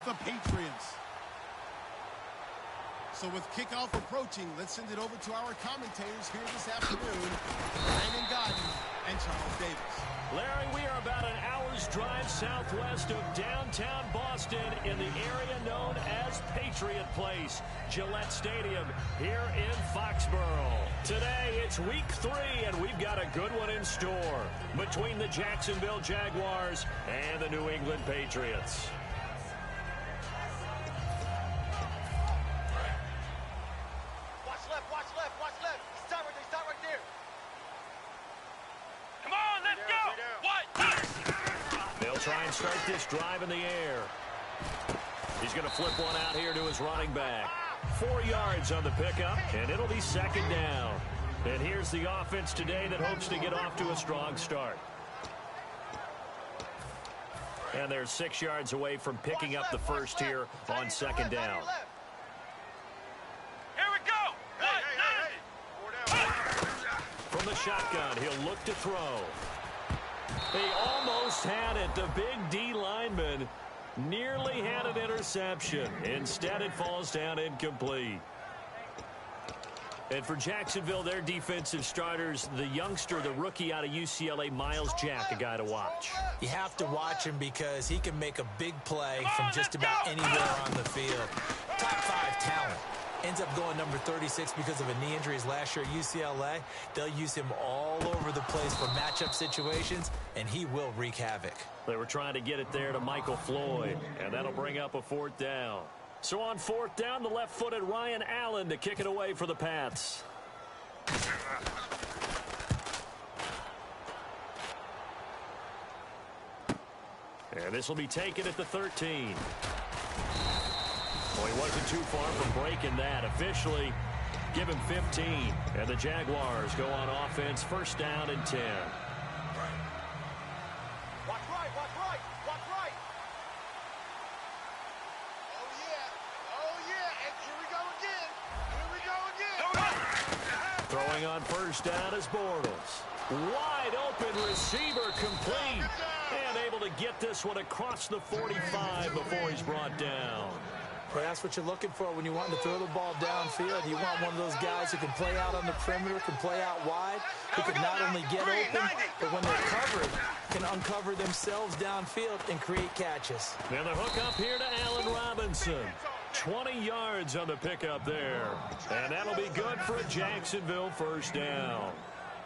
the Patriots. So with kickoff approaching, let's send it over to our commentators here this afternoon, Brandon Godden and Charles Davis. Larry, we are about an hour's drive southwest of downtown Boston in the area known as Patriot Place, Gillette Stadium here in Foxborough. Today, it's week 3, and we've got a good one in store between the Jacksonville Jaguars and the New England Patriots. Try and start this drive in the air. He's going to flip one out here to his running back. 4 yards on the pickup, and it'll be second down. And here's the offense today that hopes to get off to a strong start. And they're 6 yards away from picking up the first here on second down. Here we go. From the shotgun, he'll look to throw. They almost had it. The big D lineman nearly had an interception. Instead, it falls down incomplete. And for Jacksonville, their defensive starters, the youngster, the rookie out of UCLA, Miles Jack, a guy to watch. You have to watch him because he can make a big play from just about anywhere on the field. Top 5 talent. Ends up going number 36 because of a knee injury last year at UCLA. They'll use him all over the place for matchup situations, and he will wreak havoc. They were trying to get it there to Michael Floyd, and that'll bring up a 4th down. So on 4th down, the left-footed Ryan Allen to kick it away for the Pats. And this will be taken at the 13. Well, he wasn't too far from breaking that. Officially, give him 15. And the Jaguars go on offense, first down and 10. Watch right, watch right, watch right. Oh, yeah, and here we go again. Throwing on first down is Bortles. Wide open receiver complete. And able to get this one across the 45 before he's brought down. Well, that's what you're looking for when you want to throw the ball downfield. You want one of those guys who can play out on the perimeter, can play out wide, who can not only get open, but when they're covered, can uncover themselves downfield and create catches. And the hook up here to Allen Robinson. 20 yards on the pickup there. And that'll be good for a Jacksonville first down.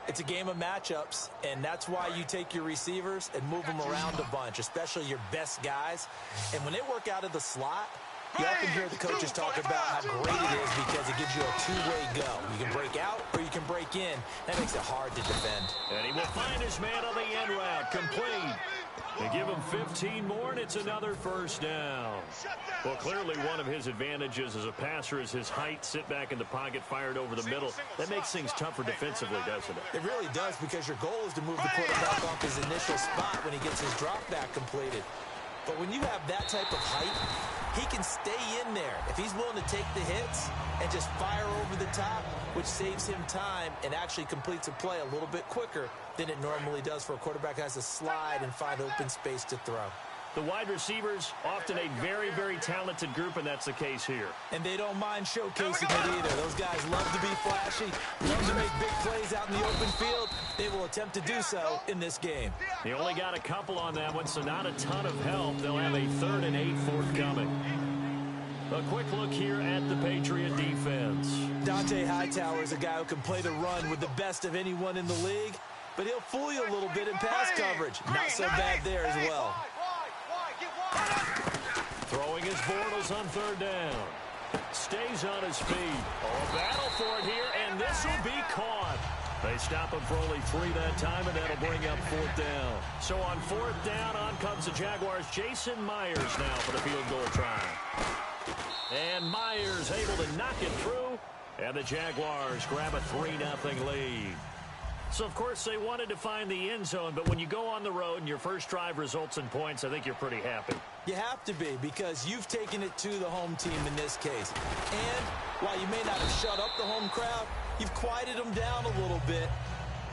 It's a game of matchups, and that's why you take your receivers and move them around a bunch, especially your best guys. And when they work out of the slot, you often hear the coaches talk about how great it is because it gives you a two-way go. You can break out or you can break in. That makes it hard to defend. And he will find his man on the end route, complete. They give him 15 more, and it's another first down. Well, clearly one of his advantages as a passer is his height, sit back in the pocket, fired over the middle. That makes things tougher defensively, doesn't it? It really does, because your goal is to move the quarterback off his initial spot when he gets his drop back completed. But when you have that type of height, he can stay in there if he's willing to take the hits and just fire over the top, which saves him time and actually completes a play a little bit quicker than it normally does for a quarterback who has to slide and find open space to throw. The wide receivers, often a very, very talented group, and that's the case here. And they don't mind showcasing it either. Those guys love to be flashy, love to make big plays out in the open field. They will attempt to do so in this game. They only got a couple on that one, so not a ton of help. They'll have a 3rd and 8 forthcoming. A quick look here at the Patriot defense. Dante Hightower is a guy who can play the run with the best of anyone in the league, but he'll fool you a little bit in pass coverage. Not so bad there as well. Throwing his Bortles on 3rd down. Stays on his feet. Oh, a battle for it here, and this will be caught. They stop him for only 3 that time, and that'll bring up 4th down. So on 4th down, on comes the Jaguars. Jason Myers now for the field goal try. And Myers able to knock it through, and the Jaguars grab a 3-0 lead. So, of course, they wanted to find the end zone, but when you go on the road and your first drive results in points, I think you're pretty happy. You have to be, because you've taken it to the home team in this case. And while you may not have shut up the home crowd, you've quieted them down a little bit.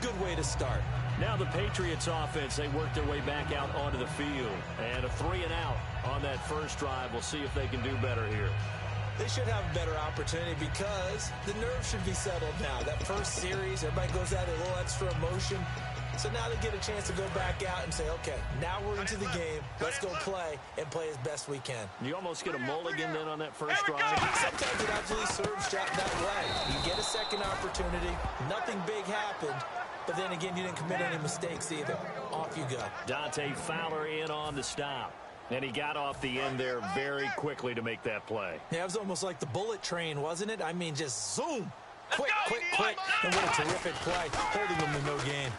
Good way to start. Now the Patriots offense, they work their way back out onto the field. And a 3-and-out on that first drive. We'll see if they can do better here. They should have a better opportunity because the nerves should be settled now. That first series, everybody goes out with a little extra emotion. So now they get a chance to go back out and say, okay, now we're into the game. Let's go play and play as best we can. You almost get a mulligan then on that first drive. Sometimes it absolutely serves that way. You get a second opportunity. Nothing big happened. But then again, you didn't commit any mistakes either. Off you go. Dante Fowler in on the stop. And he got off the end there very quickly to make that play. Yeah, it was almost like the bullet train, wasn't it? I mean, just zoom. Quick, quick, quick. And what a terrific play, holding them to no gain.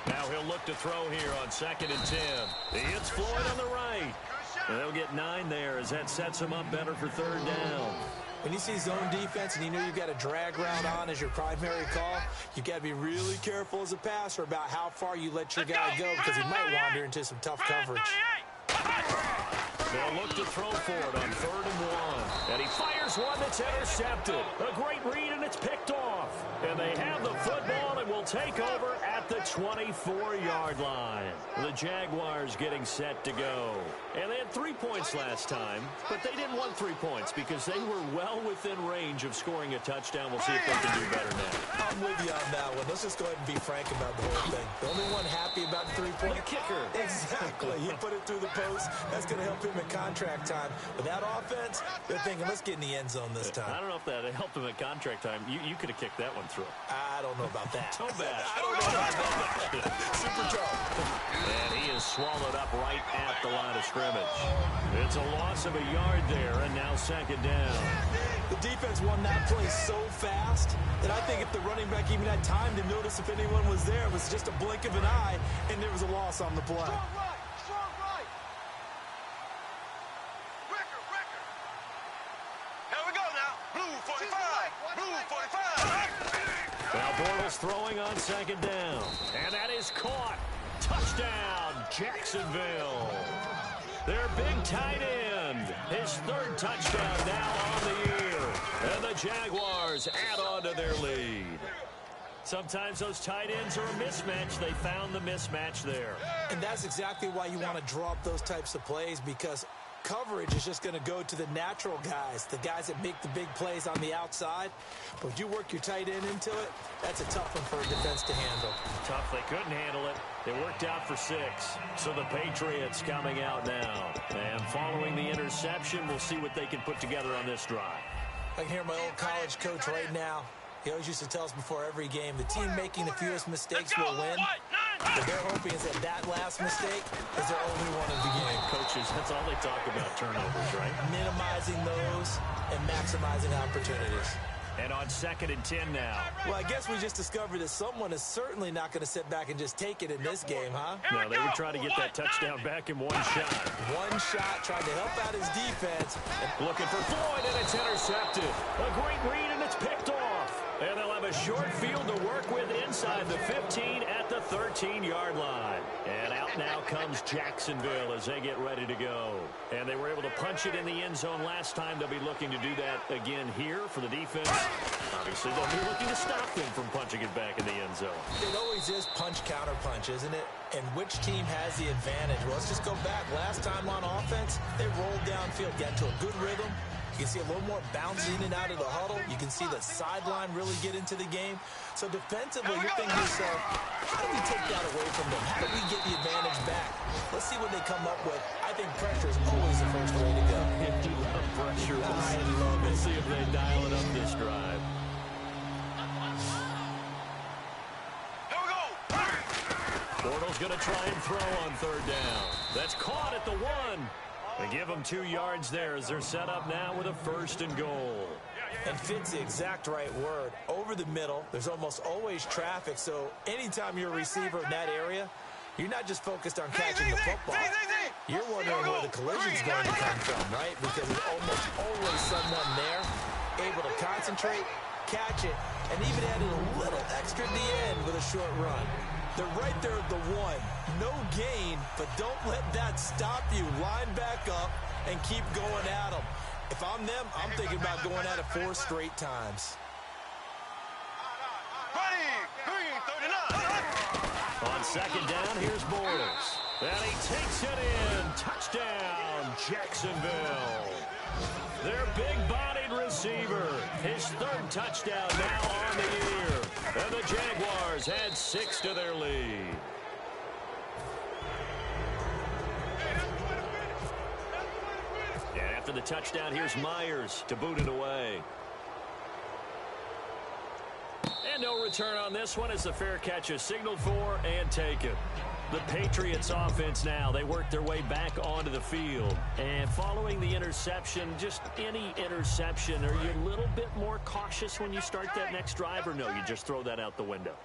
Now he'll look to throw here on 2nd and 10. It's Floyd on the right. And they'll get 9 there as that sets him up better for 3rd down. When you see zone defense and you know you've got a drag route on as your primary call, you've got to be really careful as a passer about how far you let your guy go because he might wander into some tough coverage. They'll look to throw for it on 3rd and 1. And he fires one that's intercepted. A great read, and it's picked off. And they have the football and will take over at the 24-yard line. The Jaguars getting set to go. And they had 3 points last time, but they didn't want 3 points because they were well within range of scoring a touchdown. We'll see if they can do better now. I'm with you on that one. Let's just go ahead and be frank about the whole thing. The only one happy about the 3-point kicker. Exactly. He put it through the post. That's going to help him in contract time. With that offense, they're thinking, let's get in the end zone this time. I don't know if that helped him at contract time. You could have kicked that one through. I don't know about that. Toe bash. I don't know about that. Super Joe. And he is swallowed up right at the line of scrimmage. It's a loss of a yard there, and now 2nd down. The defense won that play so fast that I think if the running back even had time to notice if anyone was there, it was just a blink of an eye, and there was a loss on the play. Strong right. Strong right. Ricker. Here we go now. Blue 45. Blue 45. Now Bortles throwing on 2nd down. And that is caught. Touchdown, Jacksonville. Their big tight end. His 3rd touchdown now on the year. And the Jaguars add on to their lead. Sometimes those tight ends are a mismatch. They found the mismatch there. And that's exactly why you want to draw up those types of plays, because coverage is just going to go to the natural guys, the guys that make the big plays on the outside. But if you work your tight end into it, that's a tough one for a defense to handle. Tough. They couldn't handle it. It worked out for 6. So the Patriots coming out now. And following the interception, we'll see what they can put together on this drive. I can hear my old college coach right now. He always used to tell us before every game, the team making the fewest mistakes will win. What they're hoping is that last mistake is their only one of the game. Coaches, that's all they talk about, turnovers, right? Minimizing those and maximizing opportunities. And on 2nd and 10 now. Well, I guess we just discovered that someone is certainly not going to sit back and just take it in this game, huh? No, they would try to get that touchdown back in 1 shot. One shot, trying to help out his defense. Looking for Floyd, and it's intercepted. A great read, and it's picked off. And they'll have a short field to work with inside the 15 at the 13-yard line. And out now comes Jacksonville as they get ready to go. And they were able to punch it in the end zone last time. They'll be looking to do that again here for the defense. Obviously, they'll be looking to stop them from punching it back in the end zone. It always is punch-counter-punch, isn't it? And which team has the advantage? Well, let's just go back. Last time on offense, they rolled downfield, got into a good rhythm. You can see a little more bounce in and out of the huddle. You can see the sideline really get into the game. So defensively, you're thinking to yourself, how do we take that away from them? How do we get the advantage back? Let's see what they come up with. I think pressure is always the first way to go. If you love pressure, I love it. We'll see if they dial it up this drive. Here we go. Bortles going to try and throw on 3rd down. That's caught at the 1. They give them 2 yards there as they're set up now with a 1st and goal. And fit's the exact right word. Over the middle, there's almost always traffic. So anytime you're a receiver in that area, you're not just focused on catching the football. You're wondering where the collision's going to come from, right? Because there's almost always someone there able to concentrate, catch it, and even added a little extra at the end with a short run. They're right there at the 1. No gain, but don't let that stop you. Line back up and keep going at them. If I'm them, I'm thinking about going at it 4 straight times. Ready. Green 39. second down, here's Bortles. And he takes it in. Touchdown, Jacksonville. Their big-bodied receiver. His third touchdown now on the year. And the Jaguars add 6 to their lead. And after the touchdown, here's Myers to boot it away. And no return on this one as the fair catch is signaled for and taken. The Patriots offense now, they work their way back onto the field. And following the interception, just any interception, are you a little bit more cautious when you start that next drive, or no, you just throw that out the window?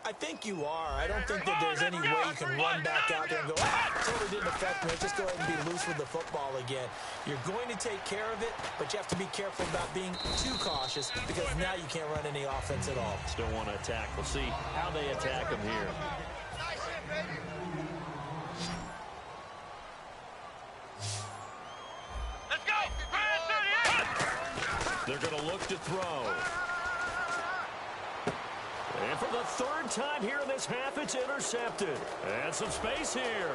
I think you are. I don't think that there's any way you can run back out there and go, totally didn't affect me. Let's just go ahead and be loose with the football again. You're going to take care of it, but you have to be careful about being too cautious because now you can't run any offense at all. Still want to attack. We'll see how they attack them here. Let's go! They're going to look to throw. And for the third time here in this half, it's intercepted. And some space here.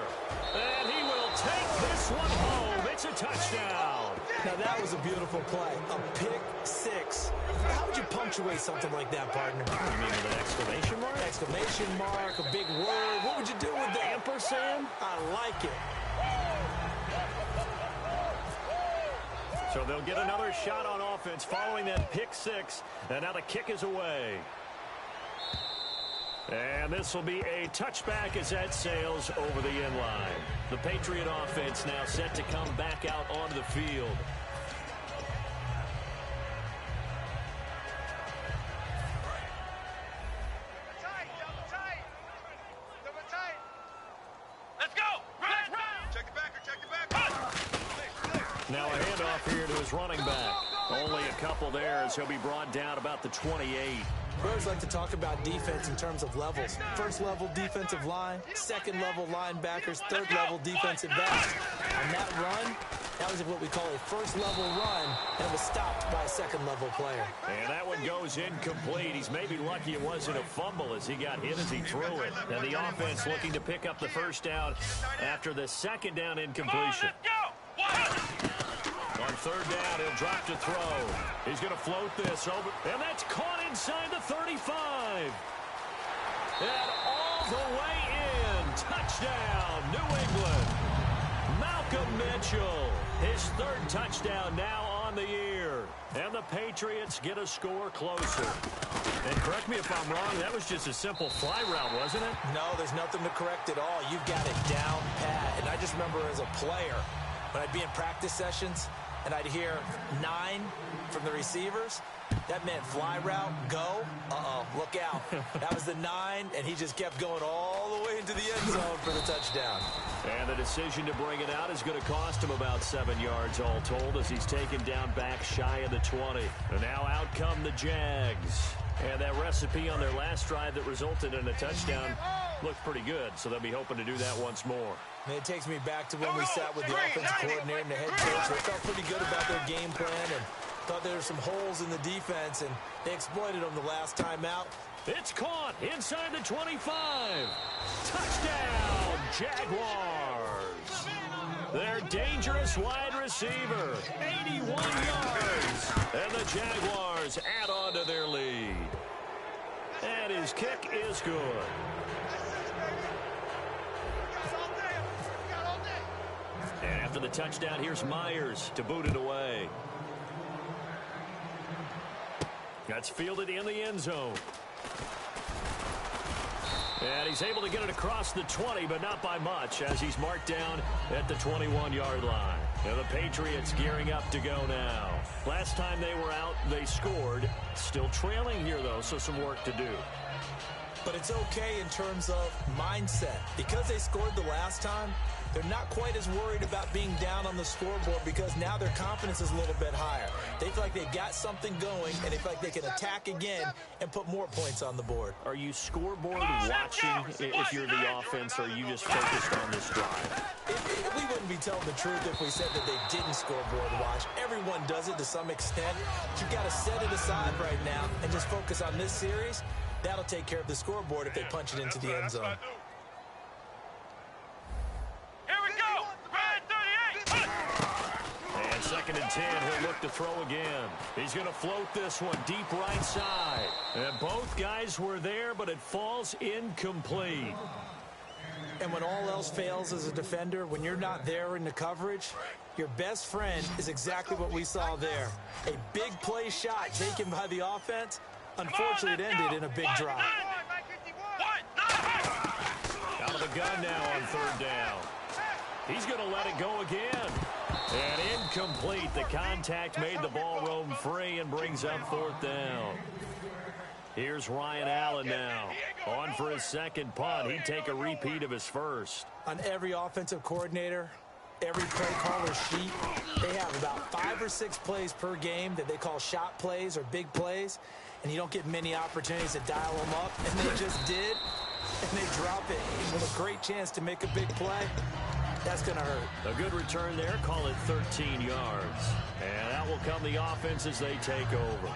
And he will take this one home. It's a touchdown. Now, that was a beautiful play. A pick six. How would you punctuate something like that, partner? You mean with an exclamation mark? Exclamation mark, a big word. What would you do with that? Ampersand? I like it. So they'll get another shot on offense following that pick six. And now the kick is away. And this will be a touchback as that sails over the end line. The Patriot offense now set to come back out onto the field. Let's go! Check the backer, check the backer. Now a handoff here to his running back. Only a couple there as he'll be brought down about the 28. We always like to talk about defense in terms of levels. First level defensive line, second level linebackers, third level defensive backs. On that run, that was what we call a first level run, and it was stopped by a second level player. And that one goes incomplete. He's maybe lucky it wasn't a fumble as he got hit as he threw it. And the offense looking to pick up the first down after the second down incompletion. On third down, he'll drop to throw. He's going to float this over, and that's caught inside the 35. And all the way in. Touchdown, New England. Malcolm Mitchell, his third touchdown now on the year. And the Patriots get a score closer. And correct me if I'm wrong, that was just a simple fly route, wasn't it? No, there's nothing to correct at all. You've got it down pat. And I just remember as a player, when I'd be in practice sessions, and I'd hear 9 from the receivers, that meant fly route, go, look out. That was the 9, and he just kept going all the way into the end zone for the touchdown. And the decision to bring it out is going to cost him about 7 yards all told as he's taken down back shy of the 20. And now out come the Jags. And that recipe on their last drive that resulted in a touchdown looked pretty good, so they'll be hoping to do that once more. And it takes me back to when we sat with the offensive coordinator and the head coach. They felt pretty good about their game plan and thought there were some holes in the defense, and they exploited them the last time out. It's caught inside the 25. Touchdown, Jaguars. Their dangerous wide receiver, 81 yards. And the Jaguars add on to their lead. And his kick is good. And after the touchdown, here's Myers to boot it away. That's fielded in the end zone. And he's able to get it across the 20, but not by much, as he's marked down at the 21-yard line. And the Patriots gearing up to go now. Last time they were out, they scored. Still trailing here, though, so some work to do. But it's okay in terms of mindset. Because they scored the last time, they're not quite as worried about being down on the scoreboard because now their confidence is a little bit higher. They feel like they've got something going, and they feel like they can attack again and put more points on the board. Are you scoreboard watching if you're the offense, or are you just focused on this drive? We wouldn't be telling the truth if we said that they didn't scoreboard watch. Everyone does it to some extent. You've got to set it aside right now and just focus on this series. That'll take care of the scoreboard if they punch it into the end zone. 2nd and 10. He'll look to throw again. He's going to float this one deep right side. And both guys were there, but it falls incomplete. And when all else fails as a defender, when you're not there in the coverage, your best friend is exactly what we saw there. A big play shot taken by the offense. Unfortunately, it ended in a big drop. Out of the gun now on 3rd down. He's going to let it go again. And incomplete. The contact made the ball roam free and brings up 4th down. Here's Ryan Allen now. On for his 2nd punt. He'd take a repeat of his first. On every offensive coordinator, every play caller sheet, they have about 5 or 6 plays per game that they call shot plays or big plays, and you don't get many opportunities to dial them up, and they just did, and they drop it with a great chance to make a big play. That's going to hurt. A good return there. Call it 13 yards. And that will come the offense as they take over.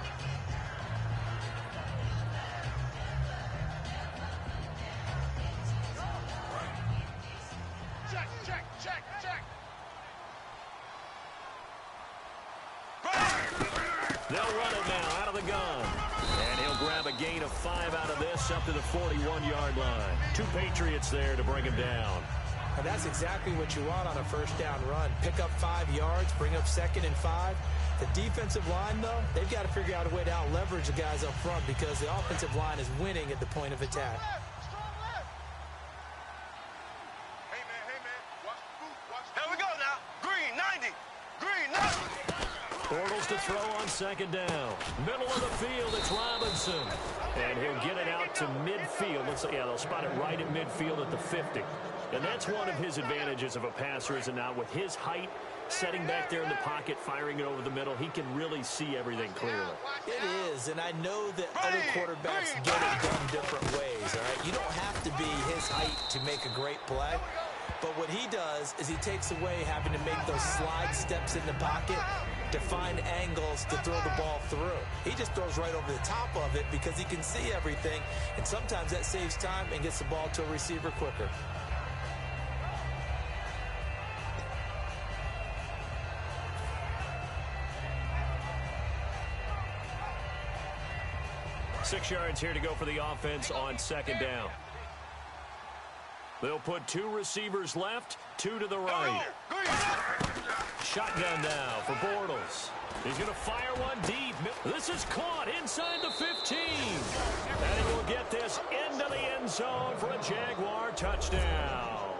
They'll run it now out of the gun. And he'll grab a gain of 5 out of this up to the 41-yard line. 2 Patriots there to bring him down. And that's exactly what you want on a 1st down run. Pick up 5 yards, bring up 2nd and 5. The defensive line, though, they've got to figure out a way to out-leverage the guys up front because the offensive line is winning at the point of attack. Hey, man. Watch the boot. Here we go now. Green, 90. Green, 90. Bortles to throw on 2nd down. Middle of the field, it's Robinson. And he'll get it out to midfield. They'll spot it right at midfield at the 50. And that's one of his advantages of a passer, is it not? With his height, setting back there in the pocket, firing it over the middle, he can really see everything clearly. It is, and I know that other quarterbacks get it done different ways, all right? You don't have to be his height to make a great play. But what he does is he takes away having to make those slide steps in the pocket to find angles to throw the ball through. He just throws right over the top of it because he can see everything, and sometimes that saves time and gets the ball to a receiver quicker. Six yards here to go for the offense on 2nd down. They'll put 2 receivers left, 2 to the right. Shotgun now for Bortles. He's going to fire one deep. This is caught inside the 15. And he will get this into the end zone for a Jaguar touchdown.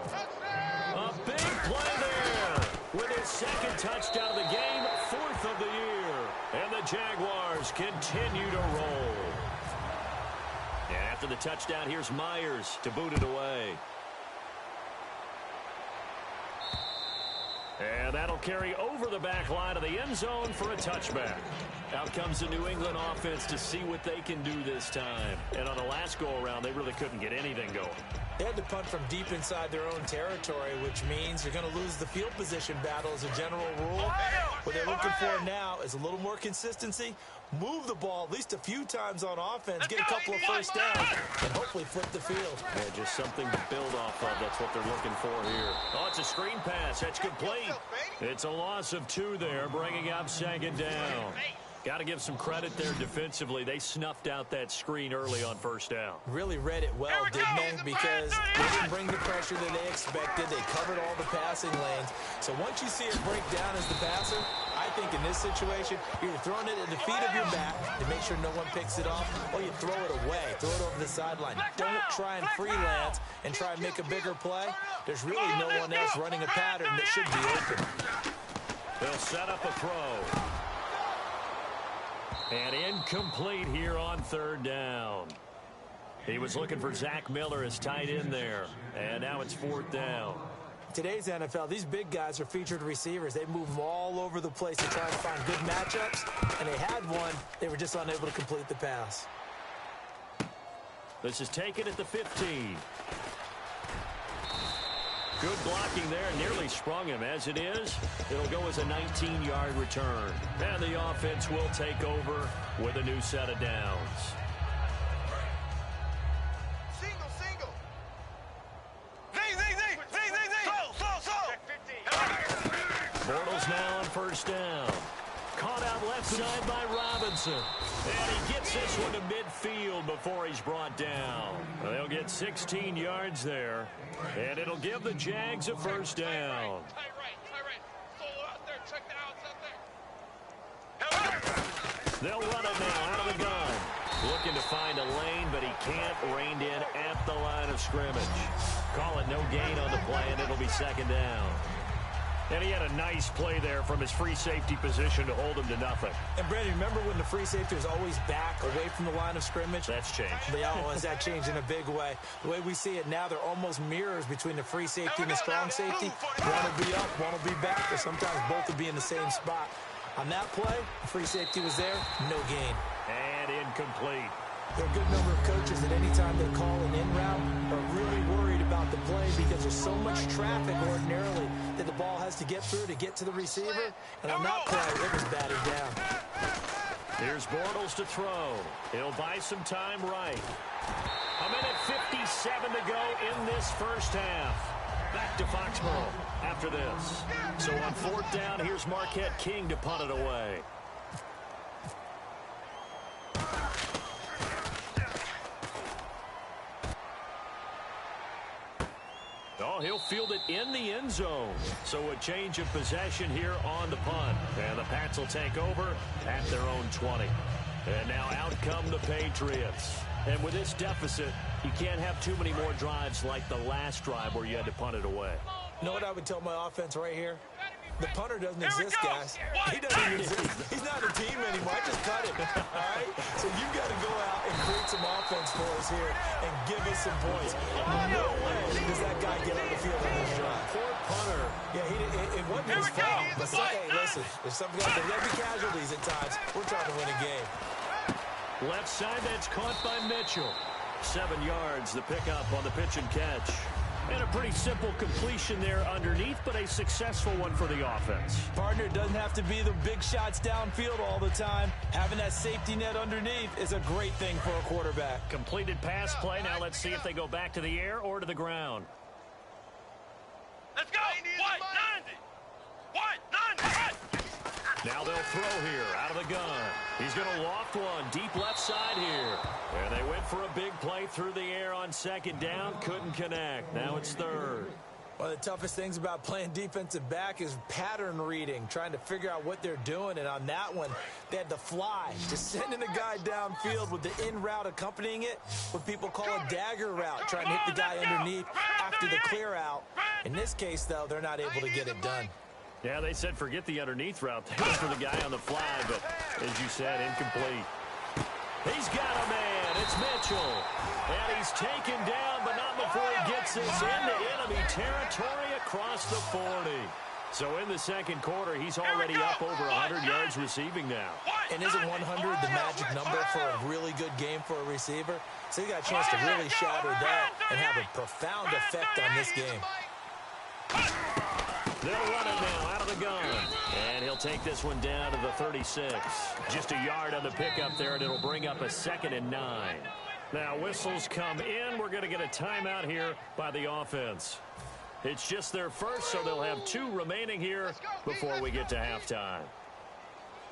A big play there with his 2nd touchdown of the game, 4th of the year. And the Jaguars continue to roll. And after the touchdown, here's Myers to boot it away. And that'll carry over the back line of the end zone for a touchback. Out comes the New England offense to see what they can do this time. And on the last go-around, they really couldn't get anything going. They had to punt from deep inside their own territory, which means you're going to lose the field position battle as a general rule. What they're looking for now is a little more consistency, move the ball at least a few times on offense, get a couple of 1st downs, and hopefully flip the field. Yeah, just something to build off of. That's what they're looking for here. Oh, it's a screen pass. That's complete. It's a loss of 2 there, bringing up 2nd down. Got to give some credit there defensively. They snuffed out that screen early on 1st down. Really read it well, didn't they? Because they didn't bring the pressure that they expected. They covered all the passing lanes. So once you see it break down as the passer, I think in this situation, you're throwing it at the feet of your back to make sure no one picks it off, or you throw it away, throw it over the sideline. Don't try and freelance and try and make a bigger play. There's really no one else running a pattern that should be open. They'll set up a throw. And incomplete here on 3rd down. He was looking for Zach Miller as tight end there. And now it's 4th down. Today's NFL, these big guys are featured receivers. They move them all over the place to try and find good matchups. And they had one. They were just unable to complete the pass. This is taken at the 15. Good blocking there, nearly sprung him. As it is, it'll go as a 19-yard return. And the offense will take over with a new set of downs. Single. Z. Slow. Bortles now on 1st down. down. Caught out left side by Robinson. And he gets this one to midfield before he's brought down. They'll get 16 yards there. And it'll give the Jags a first down. Tight right. Solo out there. Check the outs out there. They'll run it now out of the gun. Looking to find a lane, but he can't. Reined in at the line of scrimmage. Call it no gain on the play, and it'll be second down. And he had a nice play there from his free safety position to hold him to nothing. And, Brandon, remember when the free safety was always back away from the line of scrimmage? That's changed. Yeah, well, that changed in a big way. The way we see it now, they're almost mirrors between the free safety and the strong safety. One will be up, one will be back, or sometimes both will be in the same spot. On that play, the free safety was there, no gain. And incomplete. There are a good number of coaches that any time they call an in route are really worried about the play because there's so much traffic ordinarily that the ball has to get through to get to the receiver. And on that play, it was batted down. Here's Bortles to throw. He'll buy some time right. A minute 57 to go in this first half. Back to Foxborough after this. So on fourth down, here's Marquette King to punt it away. Oh, he'll field it in the end zone. So a change of possession here on the punt. And the Pats will take over at their own 20. And now out come the Patriots. And with this deficit, you can't have too many more drives like the last drive where you had to punt it away. You know what I would tell my offense right here? The punter doesn't exist, guys. He doesn't exist. He's not a team anymore. I just cut him, all right? So you've got to go out and create some offense for us here and give us some points. No way does that guy get on the field on this drive. Poor punter. Yeah, it wasn't his fault. But hey, listen, there's something else. There's going to be casualties at times. We're trying to win a game. Left side, that's caught by Mitchell. 7 yards, the pickup on the pitch and catch. And a pretty simple completion there underneath, but a successful one for the offense. Partner, it doesn't have to be the big shots downfield all the time. Having that safety net underneath is a great thing for a quarterback. Completed pass play. Now let's see if they go back to the air or to the ground. Let's go. What? 90. Now they'll throw here out of the gun. He's going to loft one deep left side here. And they went for a big play through the air on second down. Couldn't connect. Now it's third. One of the toughest things about playing defensive back is pattern reading, trying to figure out what they're doing. And on that one, they had to fly, just sending a guy downfield with the in route accompanying it, what people call a dagger route, trying to hit the guy underneath after the clear out. In this case, though, they're not able to get it done. Yeah, they said forget the underneath route for the guy on the fly, but as you said, incomplete. He's got a man. It's Mitchell. And he's taken down, but not before he gets this into enemy territory across the 40. So in the second quarter, he's already up over 100 yards receiving now. And isn't 100 the magic number for a really good game for a receiver? So he got a chance to really shatter that and have a profound effect on this game. They'll run it now out of the gun. And he'll take this one down to the 36. Just a yard on the pickup there, and it'll bring up a 2nd and 9. Now whistles come in. We're going to get a timeout here by the offense. It's just their first, so they'll have 2 remaining here before we get to halftime.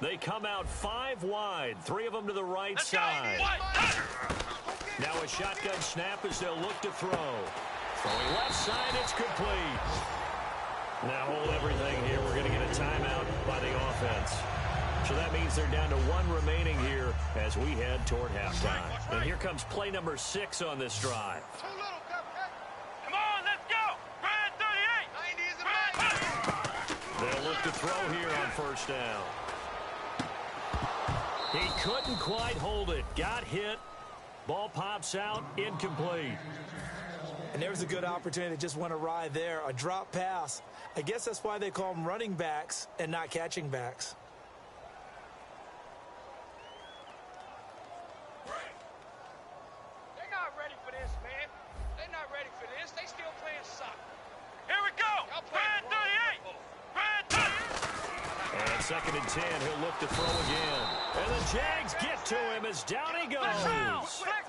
They come out 5 wide, 3 of them to the right side. Now a shotgun snap as they'll look to throw. Throwing left side, it's complete. Now hold everything here. We're going to get a timeout by the offense. So that means they're down to 1 remaining here as we head toward halftime. And here comes play number 6 on this drive. Come on, let's go. Brad 38. They'll look to throw here on first down. He couldn't quite hold it. Got hit. Ball pops out. Incomplete. And there's a good opportunity that just went awry there. A drop pass. I guess that's why they call them running backs and not catching backs. They're not ready for this, man. They're not ready for this. They still playing soccer. Here we go. Brad 38. Brad 38. And 2nd and 10. He'll look to throw again. And the Jags get to him as down he goes.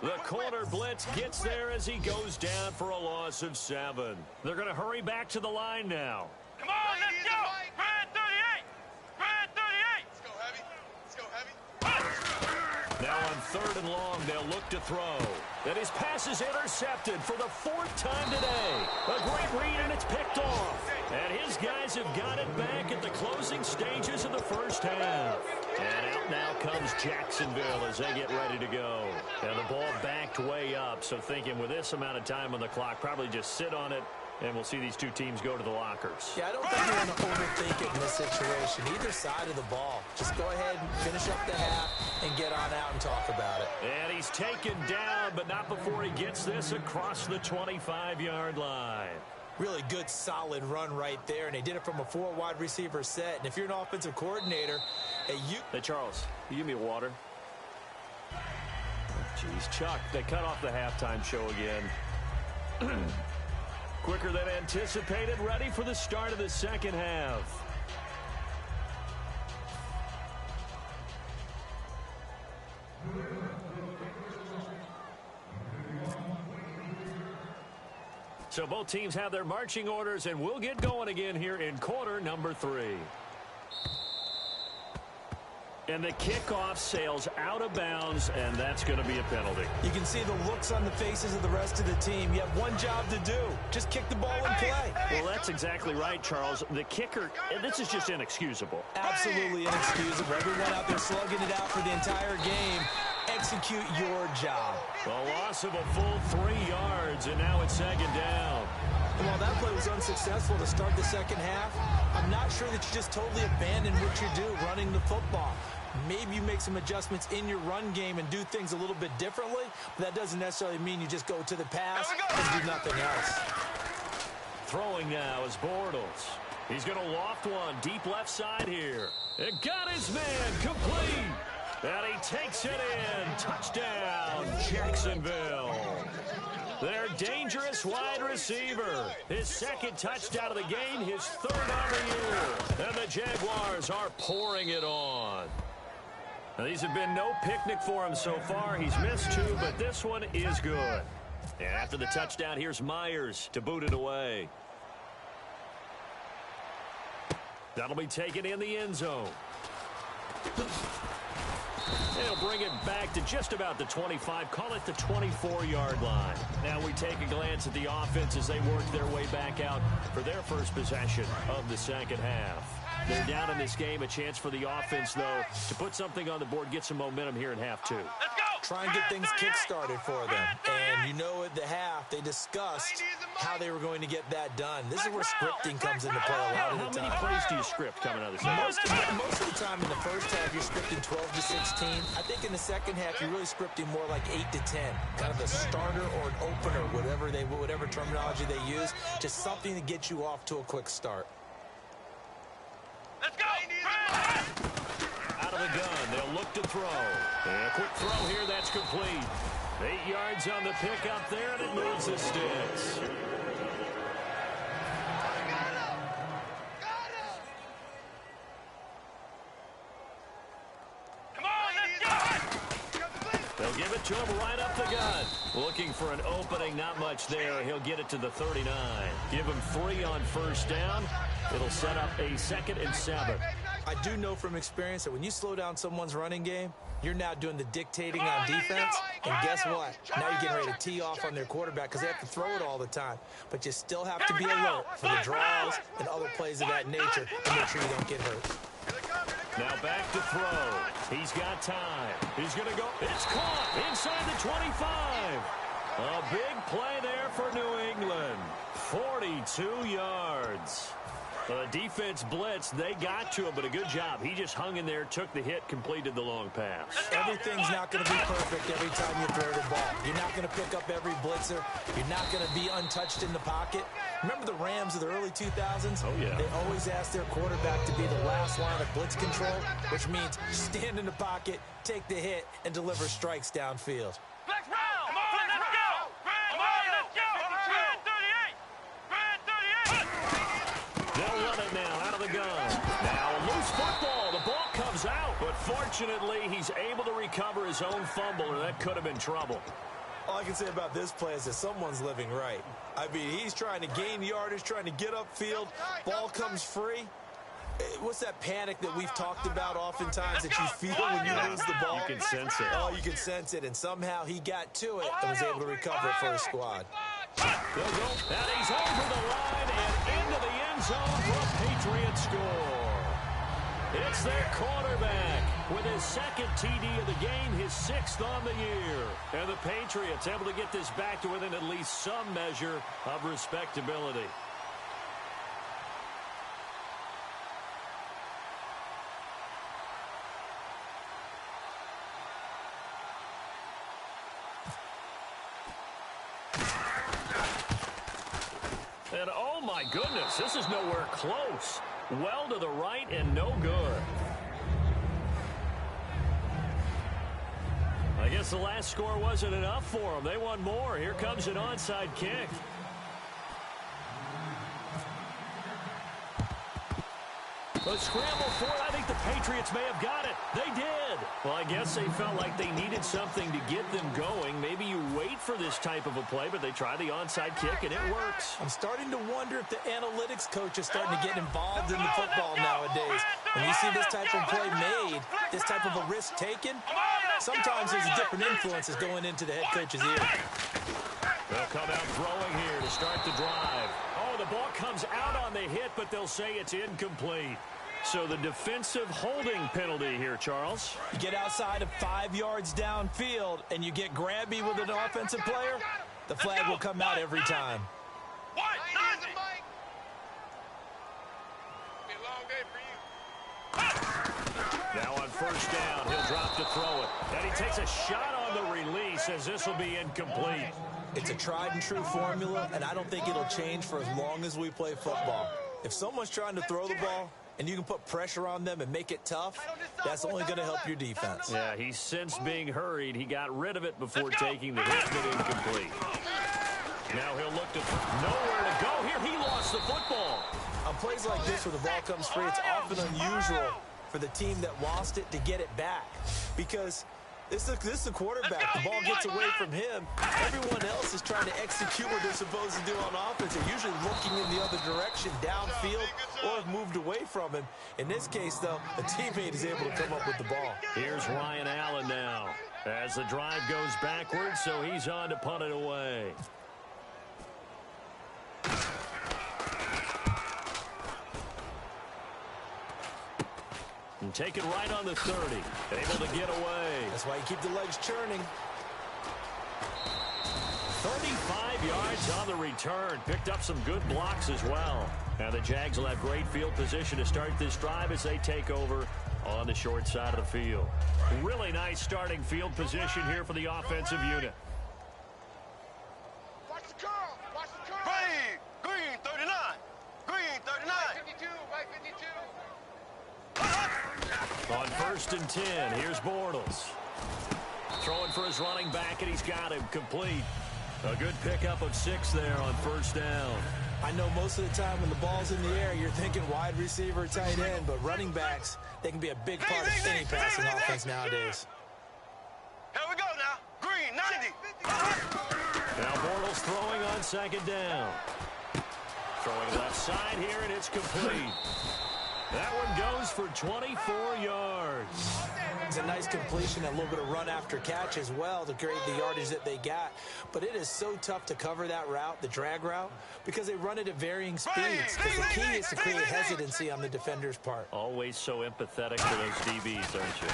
The corner blitz gets there as he goes down for a loss of 7. They're going to hurry back to the line now. Come on, let's go. Brad 38. Brad 38. 3rd and long. They'll look to throw. And his pass is intercepted for the 4th time today. A great read, and it's picked off. And his guys have got it back at the closing stages of the first half. And out now comes Jacksonville as they get ready to go. And the ball backed way up, so thinking with this amount of time on the clock, probably just sit on it, and we'll see these two teams go to the lockers. Yeah, I don't think you want to overthink it in this situation. Either side of the ball. Just go ahead and finish up the half and get on out and talk about it. And he's taken down, but not before he gets this across the 25-yard line. Really good, solid run right there, and they did it from a 4 wide receiver set. And if you're an offensive coordinator, Hey, Charles, you give me a water? Jeez, Chuck, they cut off the halftime show again. Quicker than anticipated, ready for the start of the second half. So both teams have their marching orders, and we'll get going again here in quarter number 3. And the kickoff sails out of bounds, and that's going to be a penalty. You can see the looks on the faces of the rest of the team. You have one job to do. Just kick the ball and play. Well, that's exactly right, Charles. The kicker, and this is just inexcusable. Absolutely inexcusable. Everyone out there slugging it out for the entire game. Execute your job. A loss of a full 3 yards, and now it's 2nd down. And while that play was unsuccessful to start the second half, I'm not sure that you just totally abandon what you do running the football. Maybe you make some adjustments in your run game and do things a little bit differently, but that doesn't necessarily mean you just go to the pass and do nothing else. Throwing now is Bortles. He's going to loft one deep left side here. It got his man complete. And he takes it in. Touchdown, Jacksonville. Their dangerous wide receiver. His 2nd touchdown of the game, his 3rd on the year. And the Jaguars are pouring it on. Now, these have been no picnic for him so far. He's missed 2, but this one is good. And after the touchdown, here's Myers to boot it away. That'll be taken in the end zone. They'll bring it back to just about the 25, call it the 24-yard line. Now we take a glance at the offense as they work their way back out for their first possession of the second half. They're down in this game. A chance for the offense, though, to put something on the board, get some momentum here in half 2. Let's go! Try and get things kick-started for them. And you know at the half, they discussed how they were going to get that done. This is where scripting comes into play a lot of the time. How many plays do you script coming out of the second? Most of the time in the first half, you're scripting 12 to 16. I think in the second half, you're really scripting more like 8 to 10. Kind of a starter or an opener, whatever terminology they use. Just something to get you off to a quick start. Let's go! Out of the gun, they'll look to throw. And a quick throw here, that's complete. 8 yards on the pickup there, and it moves the sticks. Come on, let's go! They'll give it to him right up the gut. Looking for an opening, not much there. He'll get it to the 39. Give him 3 on first down. It'll set up a 2nd and 7. I do know from experience that when you slow down someone's running game, you're now doing the dictating on defense. And guess what? Now you're getting ready to tee off on their quarterback because they have to throw it all the time. But you still have to be alert for the draws and other plays of that nature to make sure you don't get hurt. Now back to throw. He's got time. He's going to go. It's caught inside the 25. A big play there for New England. 42 yards. The defense blitzed. They got to him, but a good job. He just hung in there, took the hit, completed the long pass. Everything's not going to be perfect every time you throw the ball. You're not going to pick up every blitzer. You're not going to be untouched in the pocket. Remember the Rams of the early 2000s? Oh, yeah. They always asked their quarterback to be the last line of blitz control, which means stand in the pocket, take the hit, and deliver strikes downfield. Let's roll! Come on, let's go! Come on, let's go! Brand 38! Brand 38! They'll run it now out of the gun. Now a loose football. The ball comes out, but fortunately he's able to recover his own fumble, or that could have been trouble. All I can say about this play is that someone's living right. I mean, he's trying to gain yardage, trying to get upfield. Ball comes free. What's that panic that we've talked about oftentimes that you feel when you lose the ball? You can sense it. Oh, you can sense it, and somehow he got to it and was able to recover it for his squad. They'll go, and he's over the line and into the end zone for a Patriot score. It's their quarterback with his second TD of the game, his 6th on the year. And the Patriots able to get this back to within at least some measure of respectability. And oh my goodness, this is nowhere close. Well to the right and no good. I guess the last score wasn't enough for them. They want more. Here comes an onside kick. A scramble for it. I think the Patriots may have got it. They did. Well, I guess they felt like they needed something to get them going. Maybe you wait for this type of a play, but they try the onside kick, and it works. I'm starting to wonder if the analytics coach is starting to get involved in the football nowadays. When you see this type of play made, this type of a risk taken, sometimes there's different influences going into the head coach's ear. They'll come out throwing here to start the drive. Oh, the ball comes out on the hit, but they'll say it's incomplete. So the defensive holding penalty here, Charles. You get outside of 5 yards downfield and you get grabby with an offensive player, the flag will come out every time. Now on first down, he'll drop to throw it. And he takes a shot on the release as this will be incomplete. It's a tried and true formula, and I don't think it'll change for as long as we play football. If someone's trying to throw the ball, and you can put pressure on them and make it tough, that's only going to help your defense. Yeah, he's sensed being hurried. He got rid of it before taking the hit, but incomplete. Now he'll look to nowhere to go here. He lost the football. On plays like this where the ball comes free, it's often unusual for the team that lost it to get it back, because this is the quarterback. The ball gets away from him. Everyone else is trying to execute what they're supposed to do on offense. They're usually looking in the other direction, downfield, or have moved away from him. In this case, though, a teammate is able to come up with the ball. Here's Ryan Allen now as the drive goes backwards, so he's on to punt it away. And take it right on the 30. Able to get away. That's why you keep the legs churning. 35 yards on the return. Picked up some good blocks as well. Now the Jags will have great field position to start this drive as they take over on the short side of the field. Really nice starting field position here for the offensive unit. Watch the curl. Watch the curl. Green 39. Green 39. 52. Right 52. On first and 10, here's Bortles. Throwing for his running back, and he's got him complete. A good pickup of 6 there on first down. I know most of the time when the ball's in the air, you're thinking wide receiver, tight end, but running backs, they can be a big part of any passing offense nowadays. Here we go now. Green 90. Now Bortles throwing on second down. Throwing left side here, and it's complete. That one goes for 24 yards. It's a nice completion and a little bit of run after catch as well to create the yardage that they got. But it is so tough to cover that route, the drag route, because they run it at varying speeds. Because the key is to create hesitancy on the defender's part. Always so empathetic to those DBs, aren't you?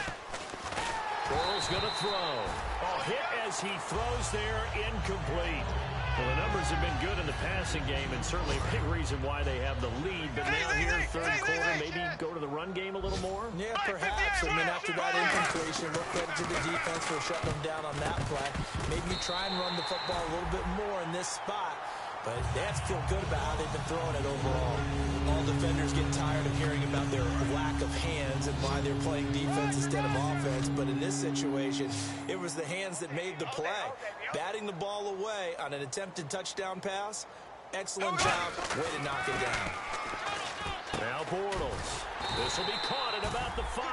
Bortles going to throw. Oh, hit as he throws there, incomplete. Well, the numbers have been good in the passing game, and certainly a big reason why they have the lead. But now here, third quarter, maybe go to the run game a little more? Yeah, perhaps. I mean, after that incompletion, look credit to the defense for shutting them down on that play. Maybe you try and run the football a little bit more in this spot. But they have to feel good about how they've been throwing it overall. All defenders get tired of hearing about their lack of hands and why they're playing defense instead of offense. But in this situation, it was the hands that made the play. Batting the ball away on an attempted touchdown pass. Excellent job. Way to knock it down. Now Bortles. This will be caught at about the 5.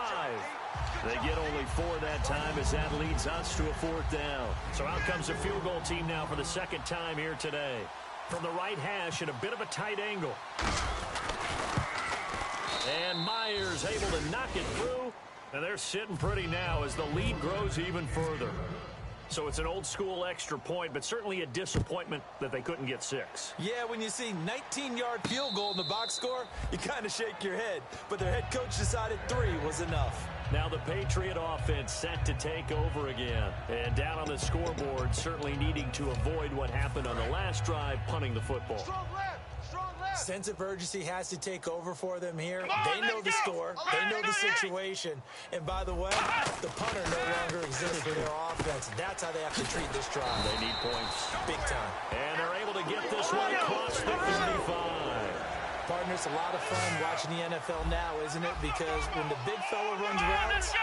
They get only 4 that time as that leads us to a 4th down. So out comes the field goal team now for the second time here today. From the right hash at a bit of a tight angle. And Myers able to knock it through. And they're sitting pretty now as the lead grows even further. So it's an old-school extra point, but certainly a disappointment that they couldn't get 6. Yeah, when you see 19-yard field goal in the box score, you kind of shake your head. But their head coach decided 3 was enough. Now the Patriot offense set to take over again. And down on the scoreboard, certainly needing to avoid what happened on the last drive, punting the football. Strong left. Strong left. Sense of urgency has to take over for them here. They know the score. They know the situation. And by the way, the punter no longer exists for their offense. That's how they have to treat this drive. They need points. Big time. And they're able to get this one across the 35. Partner, it's a lot of fun watching the NFL now, isn't it? Because when the big fella runs routes,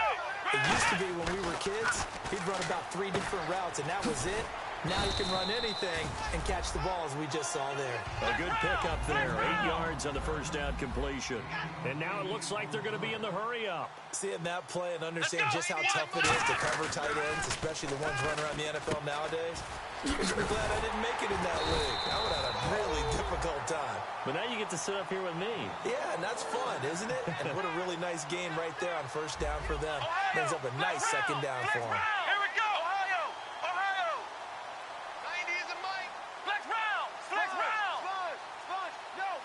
it used to be when we were kids, he'd run about 3 different routes, and that was it. Now he can run anything and catch the ball, as we just saw there. A good pickup there. 8 yards on the first down completion. And now it looks like they're going to be in the hurry-up. Seeing that play and understand just how tough it is to cover tight ends, especially the ones running around the NFL nowadays, you should be glad I didn't make it in that league. I would have had a really difficult time. But now you get to sit up here with me. Yeah, and that's fun, isn't it? And what a really nice game right there on first down for them. Brings up a nice second down for them. Here we go. Ohio. 90 is a mic. Flex round. Flex round. Sponge. No.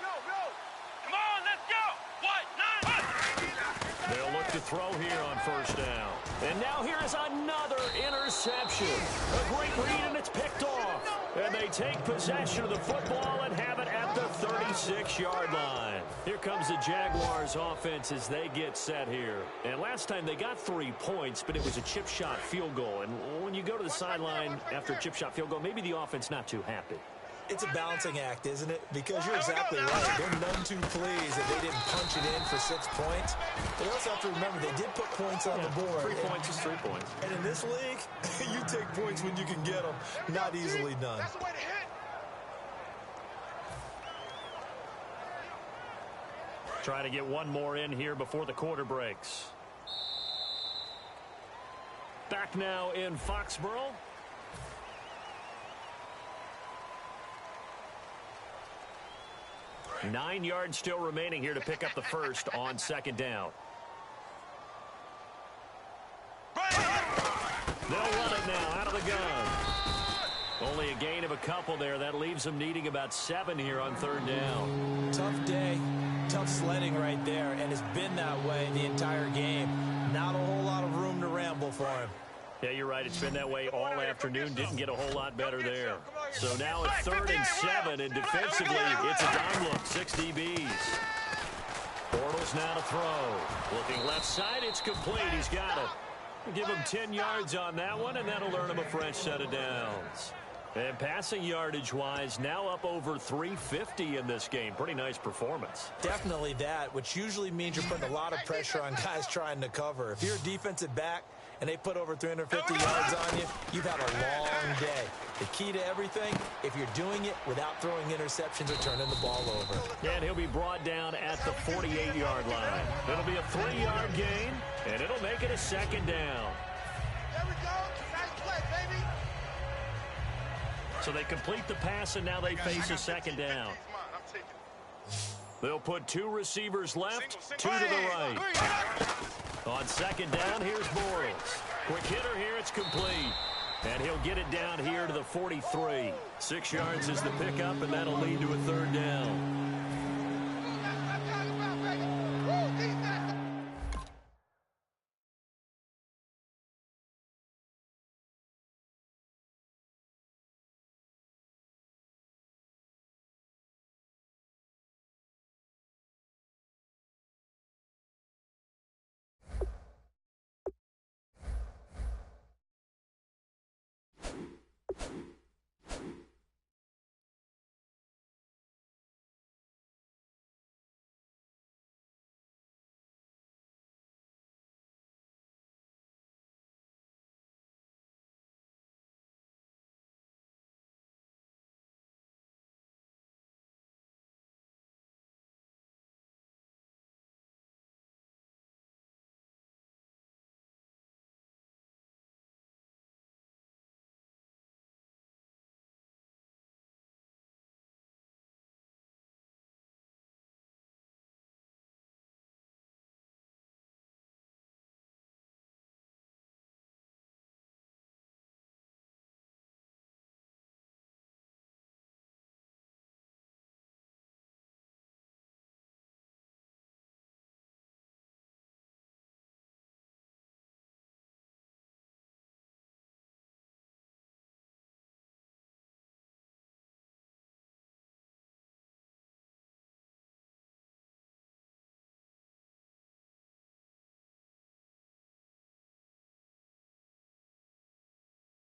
Come on, let's go. What? 9. They'll look to throw here on first down. And now here is another interception. A great read, and it's picked off. And they take possession of the football and have it at the 36-yard line. Here comes the Jaguars offense as they get set here. And last time they got 3 points, but it was a chip shot field goal. And when you go to the sideline after a chip shot field goal, maybe the offense not too happy. It's a balancing act, isn't it? Because you're exactly right. They're none too pleased that they didn't punch it in for 6 points. But you also have to remember they did put points on the board. 3 points is 3 points. And in this league, you take points when you can get them. Not easily done. That's the way to hit. Try to get one more in here before the quarter breaks. Back now in Foxborough. Nine yards still remaining here to pick up the first on second down. They'll run it now out of the gun. Only a gain of a couple there. That leaves them needing about 7 here on third down. Tough day, tough sledding right there, and it's been that way the entire game. Not a whole lot of room to ramble for him. Yeah, you're right. It's been that way all afternoon. Didn't get a whole lot better there. So now it's 3rd and 7, and defensively, it's a dime look. 6 DBs. Bortles now to throw. Looking left side, it's complete. He's got it. Give him 10 yards on that one, and that'll earn him a fresh set of downs. And passing yardage-wise, now up over 350 in this game. Pretty nice performance. Definitely that, which usually means you're putting a lot of pressure on guys trying to cover. If you're a defensive back, and they put over 350 yards on you, you've had a long day. The key to everything, if you're doing it without throwing interceptions or turning the ball over. Yeah, and he'll be brought down at the 48-yard line. It'll be a 3-yard gain, and it'll make it a second down. There we go. Nice play, baby. So they complete the pass, and now they face a second down. They'll put 2 receivers left, 2 to the right. On second down, here's Bortles. Quick hitter here, it's complete. And he'll get it down here to the 43. 6 yards is the pickup, and that'll lead to a 3rd down.